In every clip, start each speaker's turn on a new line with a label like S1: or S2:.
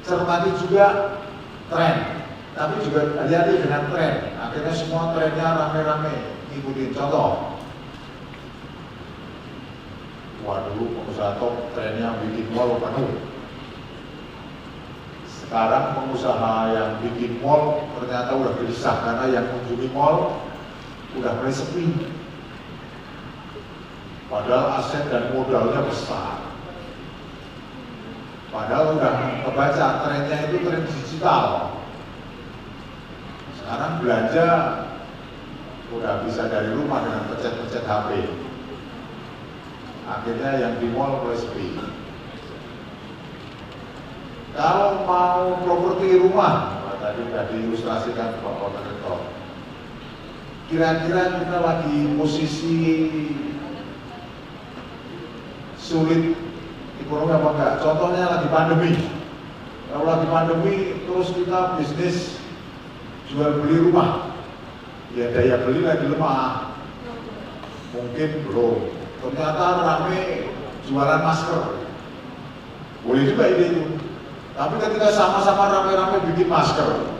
S1: cermati juga tren, tapi juga hati-hati dengan tren. Akhirnya semua trennya rame-rame ngikutin. Contoh, waduh, pengusaha top trennya bikin mall penuh. Sekarang pengusaha yang bikin mall ternyata udah gelisah karena yang mengunjungi mall udah mulai sepi. Padahal aset dan modalnya besar. Padahal udah kebaca trennya itu tren digital. Sekarang belanja udah bisa dari rumah dengan pencet-pencet HP. Akhirnya yang di mall mulai sepi. Kalau mau properti rumah, tadi sudah diilustrasikan Pak Moderator. Kira-kira kita lagi posisi sulit ekonomi apa enggak? Contohnya lagi pandemi. Kalau lagi pandemi, terus kita bisnis jual beli rumah, ya daya beli lagi lemah. Mungkin belum. Ternyata rame jualan masker. Boleh juga ide itu. Tapi ketika sama-sama rame-rame bikin masker,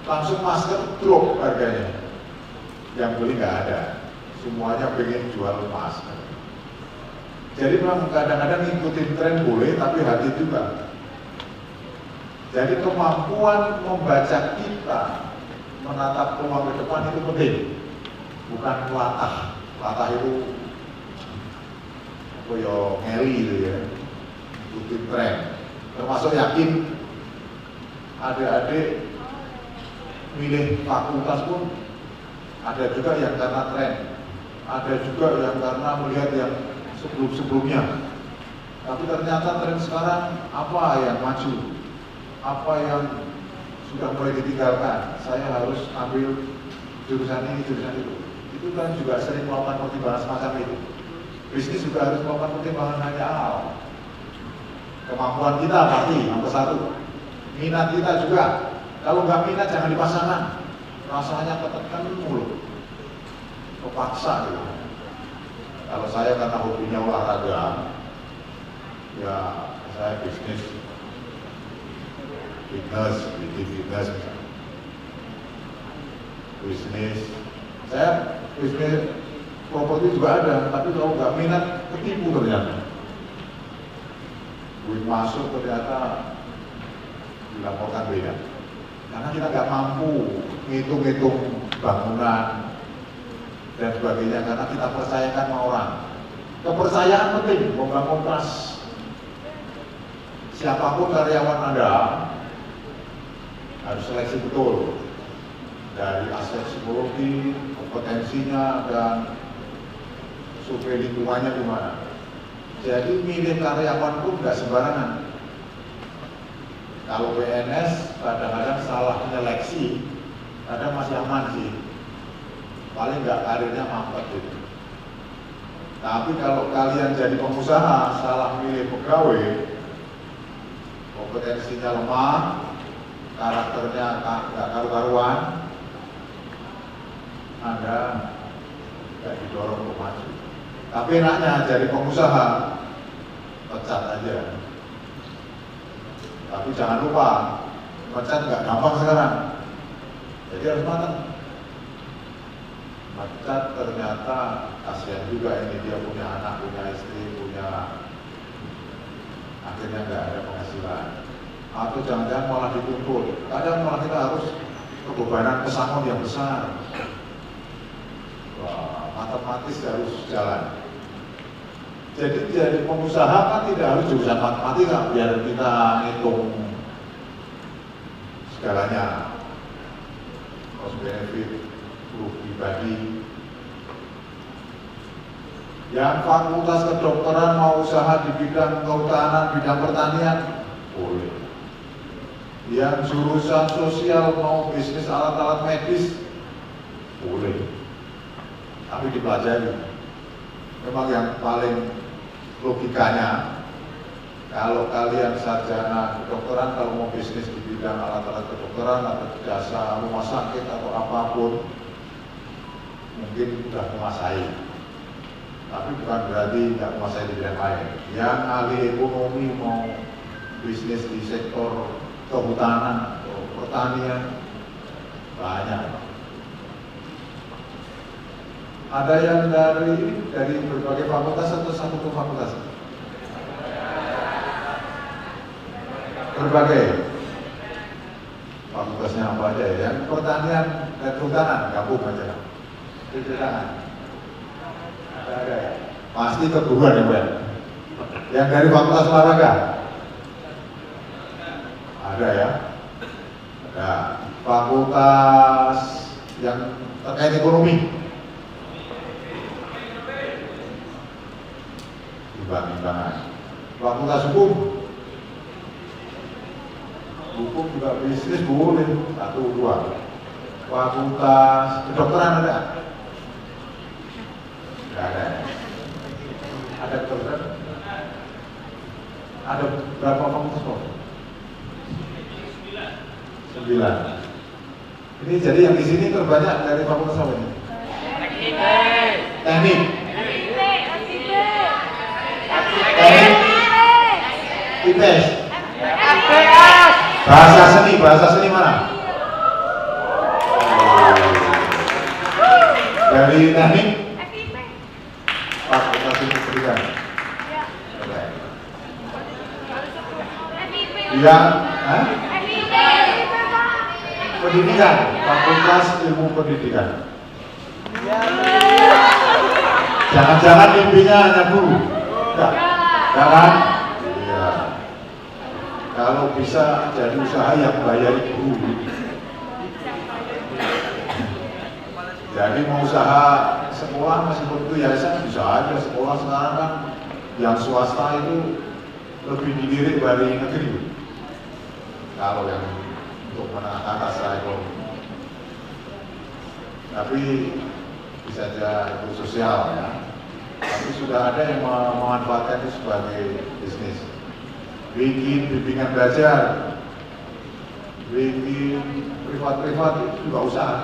S1: langsung masker drop harganya. Yang beli nggak ada, semuanya pengen jual masker. Jadi memang kadang-kadang ngikutin tren boleh, tapi hati juga. Jadi kemampuan membaca kita, menatap peluang ke depan itu penting, bukan latah. Latah itu apa ya, ngeli gitu ya, ngikutin tren. Termasuk yakin adik-adik milih fakultas pun ada juga yang karena tren, ada juga yang karena melihat yang sebelum-sebelumnya. Tapi ternyata tren sekarang apa yang maju, apa yang sudah mulai ditinggalkan, saya harus ambil jurusan ini, jurusan itu. Itu kan juga sering melakukan pertimbangan semacam itu. Bisnis juga harus melakukan pertimbangan hanya awal. Kemampuan kita pasti nomor satu, minat kita juga. Kalau nggak minat jangan dipaksakan, rasanya ketekan mulu, kepaksa gitu. Kalau saya karena hobinya olahraga, ya saya bisnis, bikin fitness, bisnis. Saya bisnis properti juga ada, tapi kalau nggak minat ketipu ternyata. Duit masuk ternyata dilaporkan beda, karena kita nggak mampu ngitung-ngitung bangunan dan sebagainya, karena kita percayakan sama orang. Kepercayaan penting, membangun trust. Siapapun karyawan Anda harus seleksi betul dari aspek psikologi, kompetensinya, dan survei lingkungannya gimana. Jadi milih karyawan pun nggak sembarangan. Kalau PNS kadang-kadang salah menyeleksi, kadang masih aman sih. Paling nggak karirnya mampet gitu. Tapi kalau kalian jadi pengusaha, salah milih pegawai, kompetensinya lemah, karakternya nggak karu-karuan, Anda nggak didorong untuk maju. Tapi enaknya jadi pengusaha, pecat aja. Tapi jangan lupa, pecat nggak gampang sekarang. Jadi harus matang. Pecat ternyata kasihan juga ini, dia punya anak, punya istri, akhirnya nggak ada penghasilan. Atau jangan-jangan malah dituntut. Kadang malah kita harus kebebanan pesangon yang besar. Wah, matematis harus jalan. Jadi pengusaha kan tidak harus jurusan matematika biar kita ngitung segalanya, cost benefit, rugi bagi. Yang fakultas kedokteran mau usaha di bidang kehutanan, bidang pertanian, boleh. Yang jurusan sosial mau bisnis alat-alat medis, boleh. Tapi dipelajari. Memang yang paling logikanya, kalau kalian sarjana kedokteran, kalau mau bisnis di bidang alat-alat kedokteran atau jasa rumah sakit atau apapun, mungkin sudah menguasai. Tapi bukan berarti nggak menguasai di bidang lain. Yang ahli ekonomi mau bisnis di sektor kehutanan atau pertanian, banyak. Ada yang dari berbagai fakultas atau satu fakultas? Berbagai. Fakultasnya apa aja ya? Yang pertanian dan kehutanan, gabung aja. Cuci tangan. Ada ya? Pasti keguruan ya, Mbak. Yang dari fakultas olahraga? Ada ya? Ada. Fakultas yang terkait ekonomi? Timbangan. Fakultas hukum? Hukum juga bisnis boleh, 1, 2. Fakultas kedokteran ada? Tidak ada. Ada kedokteran? Ada berapa fakultas kok? 9. Ini jadi yang di sini terbanyak dari fakultas apa ini? Teknik. IPS. Bahasa seni mana? Dari teknik? Fakultas Ilmu Pendidikan. Iya, pendidikan, Fakultas Ilmu Pendidikan. Jangan-jangan mimpinya hanya guru? Enggak, jangan. Iya. Kalau bisa jadi usaha yang bayari guru. Jadi mau usaha sekolah meskipun itu yayasan bisa aja. Sekolah sekarang kan yang swasta itu lebih dilirik dari negeri. Kalau yang untuk menengah atas ekonomi, tapi bisa saja itu sosial ya. Tapi sudah ada yang memanfaatkan itu sebagai bisnis. Bikin bimbingan belajar, bikin privat itu juga usaha.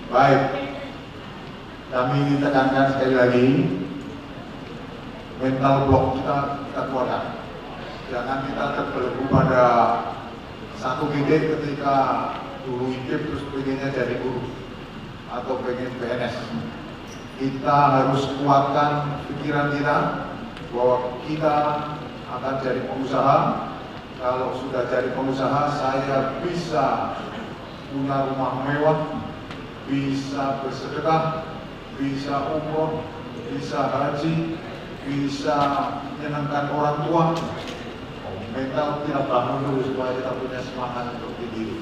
S1: Baik, kami tekankan sekali lagi, mental block kita kuatkan. Jangan kita terbelenggu pada satu titik ketika dulu intip terus pengennya jadi guru atau pengen PNS. Kita harus kuatkan pikiran kita bahwa kita akan jadi pengusaha. Kalau sudah jadi pengusaha, saya bisa punya rumah mewah, bisa bersedekah, bisa umroh, bisa haji, bisa menyenangkan orang tua. Mental kita bangun dulu supaya kita punya semangat untuk tinggi.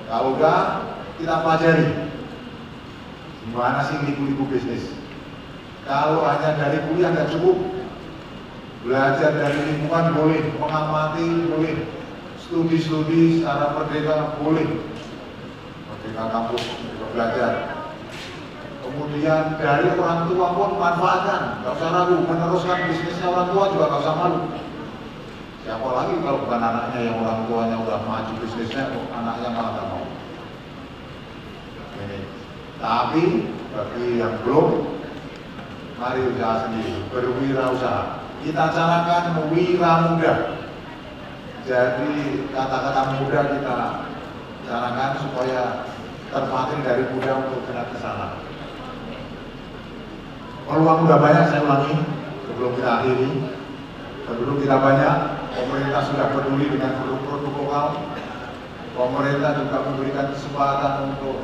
S1: Kalau udah, kita pelajari gimana sih liku-liku bisnis. Kalau hanya dari kuliah nggak cukup, belajar dari lingkungan boleh, mengamati boleh, studi secara merdeka boleh, merdeka kampus juga belajar. Kemudian dari orang tua pun manfaatkan, nggak usah ragu, meneruskan bisnisnya orang tua juga nggak usah malu. Siapa lagi kalau bukan anaknya yang orang tuanya udah maju bisnisnya, anaknya malah nggak mau. Ini. Tapi bagi yang belum, mari usaha sendiri, berwirausaha. Kita carakan wira muda. Jadi kata-kata muda kita carakan supaya terpakai dari muda untuk kena ke sana. Peluang udah banyak, saya ulangi sebelum kita akhiri. Sebelum kita banyak, pemerintah sudah peduli dengan produk-produk lokal. Pemerintah juga memberikan kesempatan untuk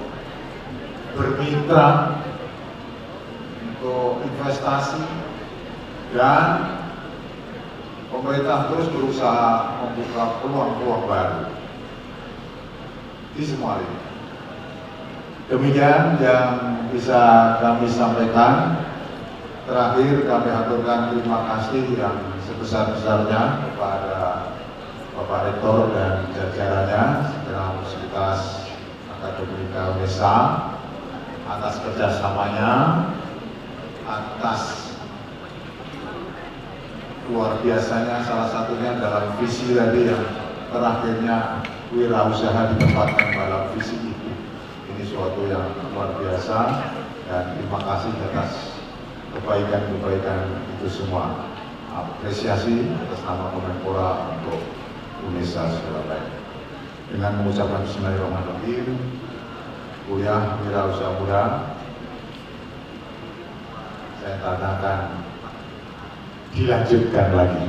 S1: bermitra, untuk investasi, dan pemerintah terus berusaha membuka peluang-peluang baru di semua ini. Demikian yang bisa kami sampaikan. Terakhir kami aturkan terima kasih yang sebesar-besarnya kepada Bapak Rektor dan jajarannya segenap Universitas Akademika UNESA atas kerjasamanya, atas luar biasanya salah satunya dalam visi tadi yang terakhirnya wirausaha ditempatkan dalam visi itu. Ini suatu yang luar biasa dan terima kasih atas kebaikan-kebaikan itu semua. Apresiasi atas nama Kemenpora untuk Unesa Surabaya. Dengan mengucapkan Bismillahirrahmanirrahim, kuliah wirausaha muda, saya katakan dilanjutkan lagi.